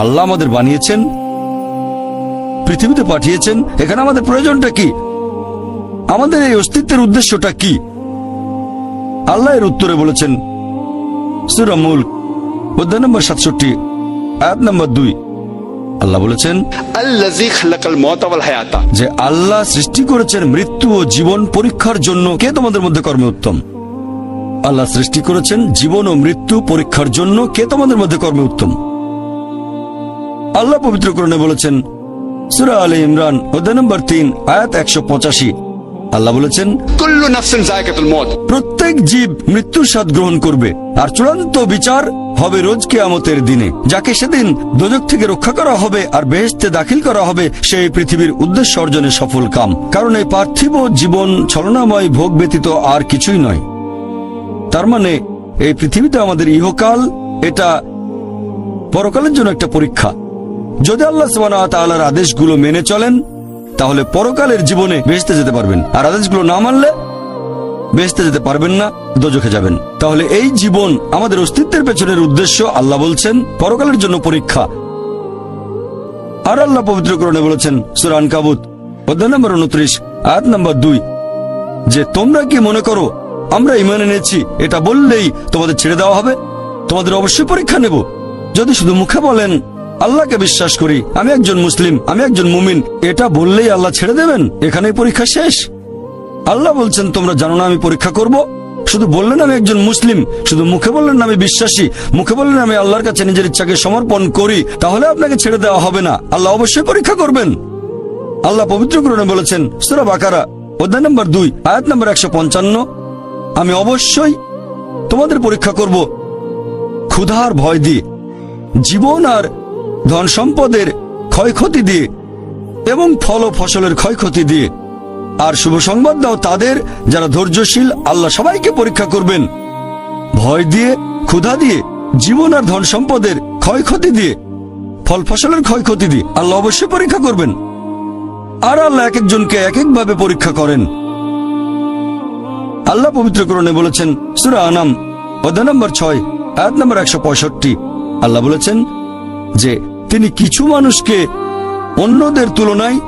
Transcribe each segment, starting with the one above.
আল্লাহ আমাদের বানিয়েছেন, পৃথিবীতে পাঠিয়েছেন, এখানে আমাদের প্রয়োজনটা কি, আমাদের এই অস্তিত্বের উদ্দেশ্যটা কি? আল্লাহ এর উত্তরে বলেছেন সূরা মুলক অধ্যায় নম্বর 67 আয়াত নম্বর 2। আল্লাহ বলেছেন আল্লাযী খালাকাল মাউতা ওয়াল হায়াতা, যে আল্লাহ সৃষ্টি করেছেন মৃত্যু ও জীবন পরীক্ষার জন্য। কে তোমাদের মধ্যে কর্মে উত্তম? আল্লাহ সৃষ্টি করেছেন জীবন ও মৃত্যু পরীক্ষার জন্য। কে তোমাদের মধ্যে কর্মে উত্তম? আল্লাহ পবিত্র কোরআনে বলেছেন সূরা আলে ইমরান অধ্যায় নম্বর 3 আয়াত 185। আল্লাহ বলেছেন কুল্লু নাফসিন যায়কাতুল মউত, প্রত্যেক জীব মৃত্যুর স্বাদ গ্রহণ করবে, আর চূড়ান্ত বিচার হবে রোজ কিয়ামতের দিনে। যাকে সেদিন দোজখ থেকে রক্ষা করা হবে আর বেহেশতে দাখিল করা হবে, সেই পৃথিবীর উদ্দেশ্য অর্জনে সফল কাম। কারণ এই পার্থিব জীবন ছলনাময় ভোগ ব্যতীত আর কিছুই নয়। তার মানে এই পৃথিবীতে আমাদের ইহকাল, এটা পরকালের জন্য একটা পরীক্ষা। যদি আল্লাহ সুবহানাহু ওয়া তাআলার আদেশগুলো মেনে চলেন, তাহলে পরকালের জীবনে বেহেশতে যেতে পারবেন, আর আদেশগুলো না মানলে বেহেশতে যেতে পারবেন না, দোজখে যাবেন। তাহলে এই জীবন আমাদের অস্তিত্বের পেছনের উদ্দেশ্য। আল্লাহ বলছেন পরকালের জন্য পরীক্ষা। আর আল্লাহ পবিত্র কোরআনে বলেছেন সূরা আনকাবুত অধ্যায় নম্বর 29 আয়াত নম্বর 2 যে তোমরা কি মনে করো আমরা ঈমান এনেছি এটা বললেই তোমাদের ছেড়ে দেওয়া হবে? তোমাদের অবশ্যই পরীক্ষা নেব। যদি শুধু মুখে বলেন আল্লাহকে বিশ্বাস করি, আমি একজন মুসলিম, আমি একজন মুমিন, এটা বললেই আল্লাহ ছেড়ে দেবেন? এখানেই পরীক্ষা শেষ? আল্লাহ বলছেন তোমরা জানো না আমি পরীক্ষা করব? শুধু বললেন আমি একজন মুসলিম, শুধু মুখে বললেন আমি বিশ্বাসী, মুখে বললেন আমি আল্লাহর কাছে নিজের ইচ্ছাকে সমর্পণ করি, তাহলে আপনাকে ছেড়ে দেওয়া হবে না। আল্লাহ অবশ্যই পরীক্ষা করবেন। আল্লাহ পবিত্র কোরআনে বলেছেন সূরা বাকারা অধ্যায় নম্বর 2 আয়াত নম্বর 155 আমি অবশ্যই তোমাদের পরীক্ষা করব ক্ষুধার ভয় দিয়ে, জীবন আর ধন সম্পদের ক্ষয়ক্ষতি দিয়ে এবং ফল ও ফসলের ক্ষয়ক্ষতি দিয়ে। আর শুভ সংবাদ দাও তাদের যারা ধৈর্যশীল। আল্লাহ সবাইকে পরীক্ষা করবেন ভয় দিয়ে, ক্ষুধা দিয়ে, জীবন আর ধন সম্পদের ক্ষয়ক্ষতি দিয়ে, ফল ফসলের ক্ষয়ক্ষতি দিয়ে। আল্লাহ অবশ্যই পরীক্ষা করবেন। আর আল্লাহ এক একজনকে এক একভাবে পরীক্ষা করেন। আল্লাহ পবিত্র কোরআনে বলেছেন সূরা আনাম অধ্যায় নম্বর 6 আয়াত নম্বর 165। আল্লাহ বলেছেন যে তিনি কিছু মানুষকে অন্যদের তুলনায়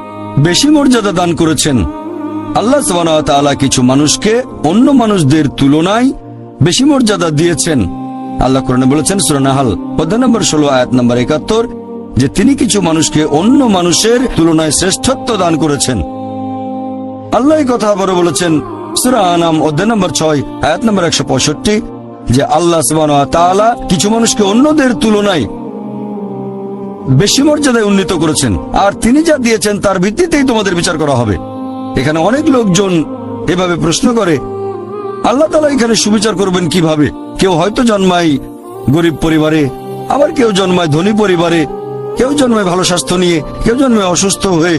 বেশি মর্যাদা দান করেছেন। আল্লাহ সুবহানাহু ওয়া তাআলা কিছু মানুষকে অন্য মানুষদের তুলনায় বেশি মর্যাদা দিয়েছেন। আল্লাহ কোরআনে বলেছেন সূরা নাহল অধ্যায় নম্বর 16 আয়াত নম্বর 71 যে তিনি কিছু মানুষকে অন্য মানুষের তুলনায় শ্রেষ্ঠত্ব দান করেছেন। আল্লাহ এই কথা আবারও বলেছেন সূরা আনাম অধ্যায় নম্বর 6 আয়াত নম্বর 165 যে আল্লাহ সুবহানাহু ওয়া তাআলা কিছু মানুষকে অন্যদের তুলনায় বেশি মর্যাদায় উন্নীত করেছেন, আর তিনি যা দিয়েছেন তার ভিত্তিতেই তোমাদের বিচার করা হবে। এখানে অনেক লোকজন এভাবে প্রশ্ন করে আল্লাহ তাআলা এখানে সুবিচার করবেন কিভাবে? কেউ হয়তো জন্মায় গরিব পরিবারে, আবার কেউ জন্মায় ধনী পরিবারে, কেউ জন্মায় ভালো স্বাস্থ্য নিয়ে, কেউ জন্মায় অসুস্থ হয়ে।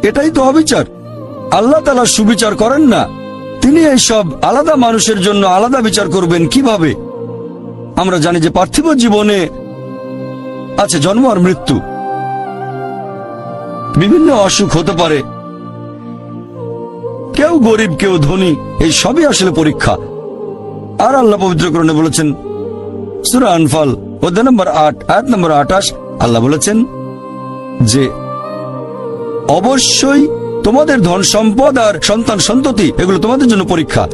এটাই তো অবিচার। আল্লাহ তাআলা সুবিচার করেন না। তিনি এইসব আলাদা মানুষের জন্য আলাদা বিচার করবেন কিভাবে? আমরা জানি যে পার্থিব জীবনে আছে জন্ম আর মৃত্যু, বিভিন্ন অসুখ হতে পারে, কেউ গরিব কেউ ধনী, এই সবই আসলে পরীক্ষা। আর আল্লাহ পবিত্র কোরআনে বলেছেন সূরা আনফাল অধ্যায় নম্বর 8 আয়াত নম্বর 28 আল্লাহ বলেছেন যে অবশ্যই তোমাদের ধন সম্পদ আর সন্তান সন্ততি এগুলো তোমাদের জন্য পরীক্ষা।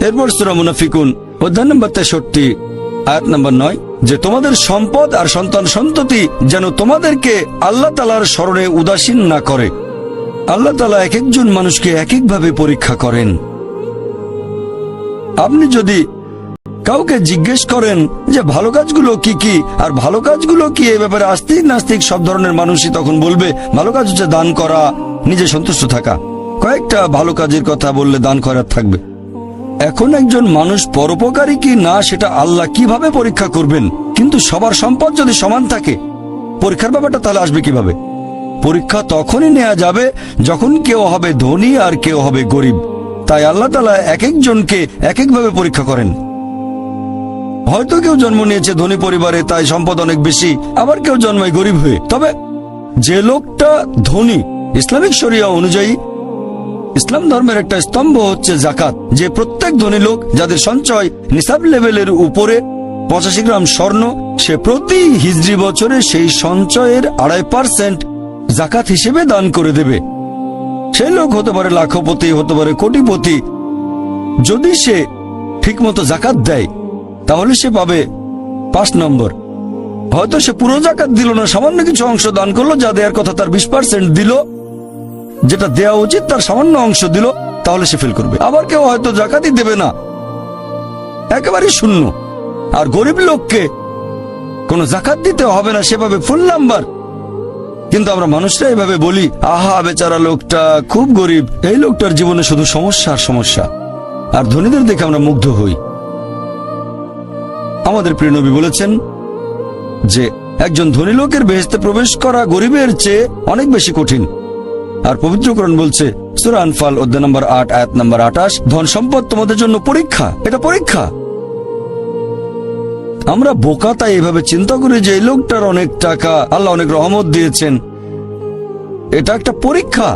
এরপর সূরা মুনাফিকুন অধ্যায় নম্বর 63 আয়াত নম্বর 9 যে তোমাদের সম্পদ আর সন্তান সন্ততি যেন তোমাদেরকে আল্লাহ তাআলার স্মরণে উদাসীন না করে। আল্লাহ তাআলা এক একজন মানুষকে এক একভাবে পরীক্ষা করেন। আপনি যদি কাউকে জিজ্ঞেস করেন যে ভালো কাজগুলো কি কি আর ভালো কাজগুলো কি, এ ব্যাপারে আস্তিক নাস্তিক সব ধরনের মানুষই তখন বলবে ভালো কাজ হচ্ছে দান করা, নিজে সন্তুষ্ট থাকা। কয়েকটা ভালো কাজের কথা বললে দান করার থাকবে। এখন একজন মানুষ পরোপকারী কি না সেটা আল্লাহ কিভাবে পরীক্ষা করবেন? কিন্তু সবার সম্পদ যদি সমান থাকে, পরীক্ষার ব্যাপারটা তাহলে আসবে কিভাবে? পরীক্ষা তখনই নেওয়া যাবে যখন কেউ হবে ধনী আর কেউ হবে গরিব। তাই আল্লাহ তাআলা এক একজনকে এক একভাবে পরীক্ষা করেন। হয়তো কেউ জন্ম নিয়েছে ধনী পরিবারে, তাই সম্পদ অনেক বেশি, আবার কেউ জন্মায় গরিব হয়ে। তবে যে লোকটা ধনী, ইসলামিক শরিয়া অনুযায়ী ইসলাম ধর্মের একটা স্তম্ভ হচ্ছে যাকাত, যে প্রত্যেক ধনী লোক যাদের সঞ্চয় নিসাব লেভেলের উপরে 85 গ্রাম স্বর্ণ, সে প্রতি হিজরি বছরে সেই সঞ্চয়ের 2.5% জাকাত হিসেবে দান করে দেবে। সেই লোক হতে পারে লাখপতি, হতে পারে কোটিপতি। যদি সে ঠিকমতো জাকাত দেয় তাহলে সে পাবে 5 নম্বর। হয়তো সে পুরো জাকাত দিল না, সামান্য কিছু অংশ দান করলো, যা দেওয়ার কথা তার 20% দিল, যেটা দেওয়া উচিত তার সামান্য অংশ দিল, তাহলে সে ফেল করবে। আবার কেউ হয়তো জাকাতই দেবে না, একেবারে শূন্য। আর গরিব লোককে কোনো জাকাত দিতে হবে না, সে পাবে ফুল নাম্বার। কিন্তু আমরা মানুষরা এভাবে বলি, আহা বেচারা লোকটা খুব গরিব, এই লোকটার জীবনে শুধু সমস্যা আর সমস্যা। আর ধনীদের দেখে আমরা মুগ্ধ হই। আমাদের প্রিয় নবী বলেছেন যে একজন ধনী লোকের বেহেশতে প্রবেশ করা গরিবের চেয়ে অনেক বেশি কঠিন। আর পবিত্র কোরআন বলছে সূরা আনফাল অধ্যায় নম্বর 8 আয়াত নম্বর 28, ধন সম্পদ তোমাদের জন্য পরীক্ষা, এটা পরীক্ষা। আমরা বোকা তাই এভাবে চিন্তা করি যে এই লোকটার অনেক টাকা, আল্লাহ অনেক রহমত দিয়েছেন, এটা একটা পরীক্ষা।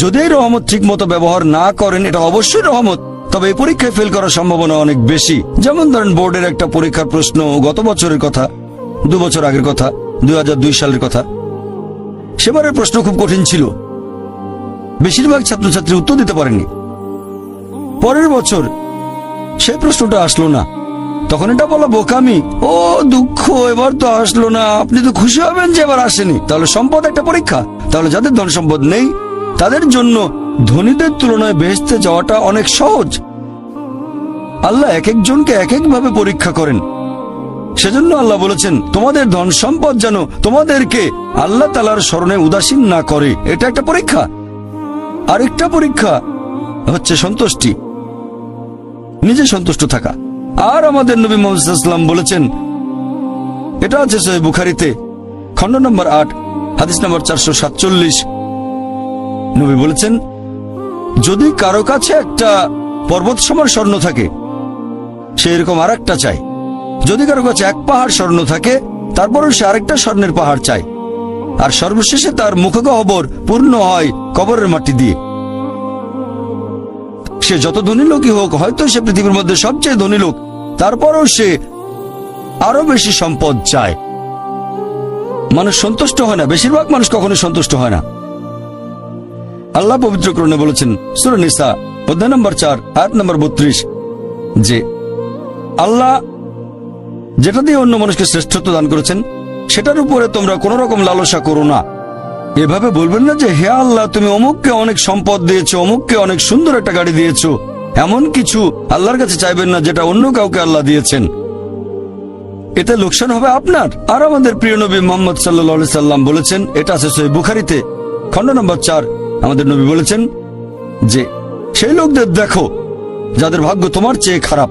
যদি এই রহমত ঠিক মতো ব্যবহার না করেন, এটা অবশ্যই রহমত, তবে এই পরীক্ষায় ফেল করার সম্ভাবনা অনেক বেশি। যেমন ধরেন বোর্ডের একটা পরীক্ষার প্রশ্ন, গত বছরের কথা, 2 বছর আগের কথা, 2002 সালের কথা। সেবারের প্রশ্ন খুব কঠিন ছিল, বেশিরভাগ ছাত্রছাত্রী উত্তর দিতে পারেনি। পরের বছর সেই প্রশ্নটা আসলো না, তখন এটা বলা বোকামি, ও দুঃখ, এবার তো আসলো না। আপনি তো খুশি হবেন যে এবার আসেনি। তাহলে সম্পদ একটা পরীক্ষা। তাহলে যাদের ধন সম্পদ নেই তাদের জন্য ধনীদের তুলনায় বেহেশতে যাওয়াটা অনেক সহজ। আল্লাহ এক একজনকে এক একভাবে পরীক্ষা করেন। সেজন্য আল্লাহ বলেছেন তোমাদের ধন সম্পদ যেন তোমাদেরকে আল্লাহ তাআলার স্মরণে উদাসীন না করে। এটা একটা পরীক্ষা। আরেকটা পরীক্ষা হচ্ছে সন্তুষ্টি, নিজে সন্তুষ্ট থাকা। আর আমাদের নবী মুহাম্মদ সাল্লাল্লাহু আলাইহি ওয়াসাল্লাম বলেছেন, এটা আছে সহিহ বুখারীতে খণ্ড নম্বর 8 হাদিস নম্বর 447, নবী বলেছেন যদি কারো কাছে একটা পর্বত সমান স্বর্ণ থাকে সে এরকম আরেকটা চায়। যদি কারো কাছে 1 পাহাড় স্বর্ণ থাকে তারপরেও সে আরেকটা স্বর্ণের পাহাড় চায়। আর সর্বশেষে তার মুখগহ্বর পূর্ণ হয় কবরের মাটি দিয়ে। সে যত ধনী লোকই হোক, হয়তো সে পৃথিবীর মধ্যে সবচেয়ে ধনী লোক, তারপরেও সে আরো বেশি সম্পদ চায়। মানুষ সন্তুষ্ট হয় না, বেশিরভাগ মানুষ কখনো সন্তুষ্ট হয় না। আল্লাহ পবিত্র কোরআনে বলেছেন সূরা নিসা অধ্যায় নম্বর 4 আয়াত নম্বর 32 যে আল্লাহ যেটা দিয়ে অন্য মানুষকে শ্রেষ্ঠত্ব দান করেছেন সেটার উপরে তোমরা কোন রকম লালসা করো না। এভাবে বলবেন না যে হে আল্লাহ তুমি অমুককে অনেক সম্পদ দিয়েছো, অমুককে অনেক সুন্দর একটা গাড়ি দিয়েছো। এমন কিছু আল্লাহর কাছে চাইবেন না যেটা অন্য কাউকে আল্লাহ দিয়েছেন, এতে লোকসান হবে আপনার। আর আমাদের প্রিয় নবী মুহাম্মদ সাল্লাল্লাহু আলাইহি সাল্লাম বলেছেন, এটা আছে সহিহ বুখারীতে খণ্ড নম্বর 4, আমাদের নবী বলেছেন যে সেই লোকদের দেখো যাদের ভাগ্য তোমার চেয়ে খারাপ,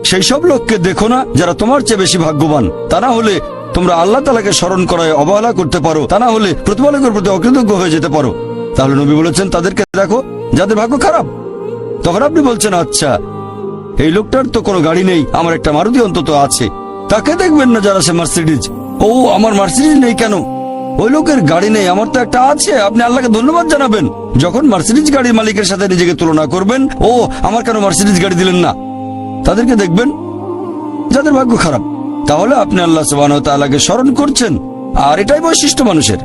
সেই সব লোককে দেখো না যারা তোমার চেয়ে বেশি ভাগ্যবান। তা না হলে তোমরা আল্লাহ তাআলাকে স্মরণ করায় অবহেলা করতে পারো, তা না হলে প্রতিপালকের প্রতি অকৃতজ্ঞ হয়ে যেতে পারো। তাহলে নবী বলেছেন তাদেরকে দেখো যাদের ভাগ্য খারাপ। তখন আপনি বলছেন আচ্ছা এই লোকটার তো কোনো গাড়ি নেই, আমার একটা মারুতি অন্তত আছে। তাকে দেখবেন না যারা সে মার্সিডিজ, ও আমার মার্সিডিজ নেই কেন, ওই লোকের গাড়ি নেই, আমার তো একটা আছে। আপনি আল্লাহকে ধন্যবাদ জানাবেন। যখন মার্সিডিজ গাড়ির মালিকের সাথে নিজেকে তুলনা করবেন, ও আমার কেন মার্সিডিজ গাড়ি দিলেন না, তাদেরকে দেখবেন যাদের ভাগ্য খারাপ। তাহলে আপনি আল্লাহ সুবহানাহু ওয়া তাআলাকে স্মরণ করছেন, আর এটাই বৈশিষ্ট্য মানুষের।